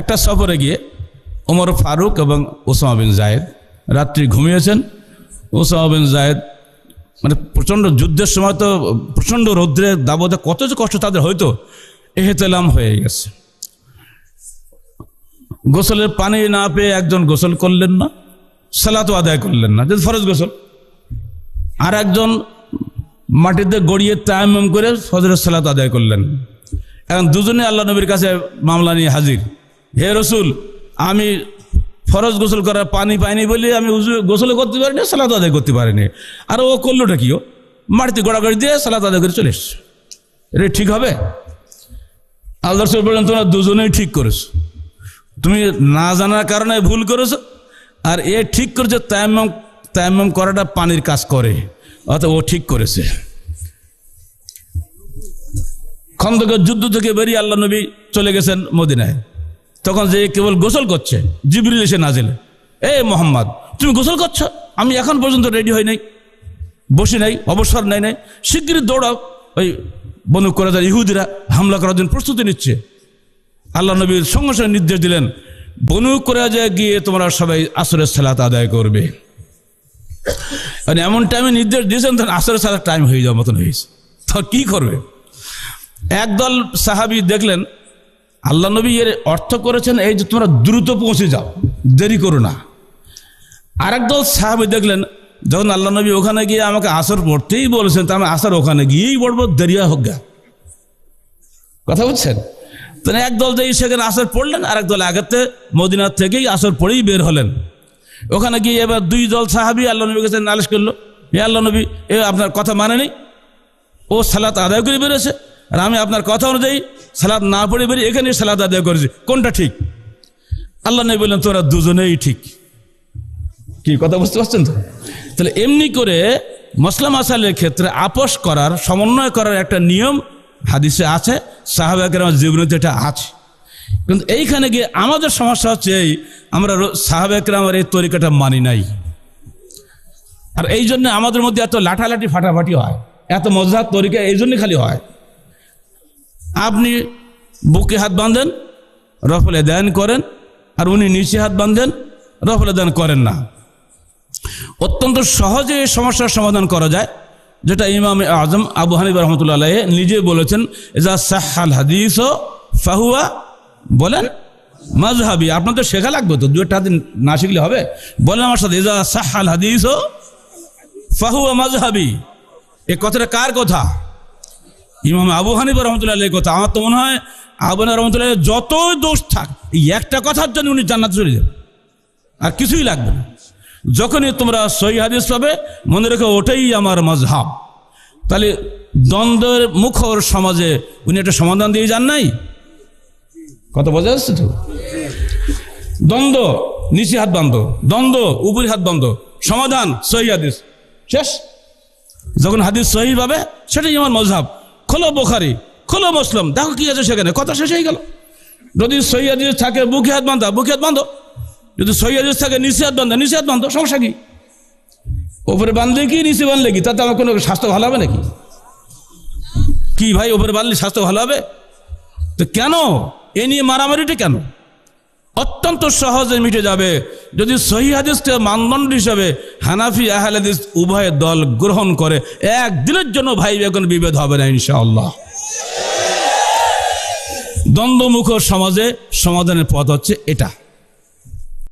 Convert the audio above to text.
একটা সফরে গিয়ে ওমর ফারুক এবং ওসামা বিন জায়েদ রাত্রি ঘুমিয়েছেন। ওসামা বিন জায়েদ মানে প্রচণ্ড যুদ্ধের সময় তো প্রচণ্ড রৌদ্রের দাবতে কত যে কষ্ট তাদের হয়তো, এহতেলাম হয়ে গেছে। গোসলের পানি না পেয়ে একজন গোসল করলেন না, সালাতও আদায় করলেন না, যেহেতু ফরজ গোসল। আর একজন মাটিতে গড়িয়ে তায়াম্মুম করে ফজরের সালাত আদায় করলেন। এখন দুজনে আল্লাহ নবীর কাছে মামলা নিয়ে হাজির। হে রসুল, আমি ফরজ গোসল করার পানি পাইনি বলে আমি গোসলও করতে পারিনি, সালাত আদায় করতে পারিনি। আর ও করলোটা কি? ও মাটিতে গড়াগড়ি দিয়ে সালাত আদায় করে চলে এসছে। এটা ঠিক হবে? আল্লাহ রসুল বললেন, তোমরা দুজনেই ঠিক করেছো। তুমি না জানার কারণে ভুল করেছো, আর এ ঠিক করেছে তায়াম্মুম করাটা পানির কাজ করে, অর্থাৎ ও ঠিক করেছে। খন্দকের যুদ্ধ থেকে বেরিয়ে আল্লাহ নবী চলে গেছেন মদিনায়। তখন যে কেবল গোসল করছে, জিবরিল এসে নাজিল, এ মোহাম্মদ, তুমি গোসল করছো? আমি এখন পর্যন্ত রেডি হই নাই, বসি নাই, অবসর নাই নাই, শিগগিরই দৌড়াও। ওই বনু কুরাইজার ইহুদিরা হামলা করার জন্য প্রস্তুতি নিচ্ছে। আল্লাহ নবীর সঙ্গে সঙ্গে নির্দেশ দিলেন, বনু কুরাইজায় গিয়ে তোমরা সবাই আসরের সালাত আদায় করবে। মানে এমন টাইমে নির্দেশ দিয়েছেন, তখন আসরের সালাত টাইম হয়ে যাওয়ার মতন হয়েছে। তখন কি করবে? একদল সাহাবী দেখলেন আল্লাহ নবী এর অর্থ করেছেন এই যে তোমরা দ্রুত পৌঁছে যাও, দেরি করো না। আরেক দল সাহাবী দেখলেন যখন আল্লাহ নবী ওখানে গিয়ে আমাকে আসর পড়তেই বলেছেন, তা আমি আসর ওখানে গিয়েই পড়বো, দেরিয়া হোক গা। কথা বুঝছেন? তাহলে একদল যেই সেখানে আসর পড়লেন, আর একদল আগেতে মদিনার থেকেই আসর পড়েই বের হলেন। ওখানে গিয়ে এবার দুই দল সাহাবী আল্লাহ নবীর কাছে নালিশ করলো, এ আল্লাহ নবী, এ আপনার কথা মানেনি, ও সালাত আদায় করে বেরোছে, আর আমি আপনার কথা অনুযায়ী সালাত না পড়ে বেরিয়ে এখানে সালাত আদায় করেছি, কোনটা ঠিক? আল্লাহ নবী বললেন, তোরা দুজনেই ঠিক। কি কথা বুঝতে পারছেন তো? তাহলে এমনি করে মসলা মাসালের ক্ষেত্রে আপোষ করার, সমন্বয় করার একটা নিয়ম হাদিসে আছে, সাহাবা কেরামের জীবনীতে এটা আছে। কিন্তু এইখানে গিয়ে আমাদের সমস্যা হচ্ছে এই, আমরা সাহাবা কেরামের এই তরিকাটা মানি নাই। আর এই জন্য আমাদের মধ্যে এত লাঠালাঠি ফাটাফাটি হয়, এত মজহাব তরিকা এই জন্যই খালি হয়। আপনি বুকে হাত বাঁধেন, রফল এদান করেন, আর উনি নিচে হাত বাঁধেন, রফল এদান করেন না। অত্যন্ত সহজে এই সমস্যার সমাধান করা যায়, যেটা ইমাম আজম আবু হানিফা রহমতুল্লাহ আলাইহি নিজে বলেছেন, ইজা সাহহাল হাদিস ফাহুয়া, বলেন মাজহাবি। আপনাদের শেখা লাগবে তো, দুইটা হাদিস না শিখলে হবে? বলেন আমার সাথে, ইজা সাহহাল হাদিস ফাহুয়া মাজহাবি। এই কথাটা কার কথা? ইমাম আবু হানিফা রহমতুল্লাহ আলাইহির কথা। আমার তো মনে হয় আবু হানিফা রহমতুল্লাহ যত দোষ থাক, এই একটা কথার জন্য উনি জান্নাতে চলে যাবেন, আর কিছুই লাগবে না। যখনই তোমরা সহিহ হাদিস পাবে, মনে রেখো ওটাই আমার মাযহাব। তাহলে দ্বন্দ্বের মুখর সমাজে উনি একটা সমাধান দিয়ে যান নাই। কথা বোঝা যাচ্ছে তো? দ্বন্দ্ব নিচে হাত বান্ধ, দ্বন্দ্ব উপরে হাত বান্ধ, সমাধান সহিহ হাদিস, শেষ। যখন হাদিস সহিহ পাবে, সেটাই আমার মাযহাব। খোলো বুখারী, খোলো মুসলিম, দেখো কি আছে সেখানে, কথা শেষ হয়ে গেল। যদি সহিহ হাদিস থাকে বুকে হাত বাঁধা, বুকে হাত বাঁধো। যদি সহিহ হাদিস থাকে নিচে হাত বাঁধা, নিচে হাত বাঁধো, সমস্যা কি? ওপরে বাঁধলে কি নিচে বাঁধলে কি, তাতে আমার কোনো স্বাস্থ্য ভালো হবে নাকি? কি ভাই, ওপরে বাঁধলে স্বাস্থ্য ভালো হবে? তো কেন এ নিয়ে মারামারিটা কেন? অত্যন্ত সহজে মিটে যাবে যদি সহিহ হাদিসকে মানদণ্ড হিসাবে হানাফি আহলে হাদিস উভয় দল গ্রহণ করে। একদিনের জন্য ভাই এখন বিভেদ হবে না ইনশাআল্লাহ। দ্বন্দ্বমুখ সমাজে সমাধানের পথ হচ্ছে এটা।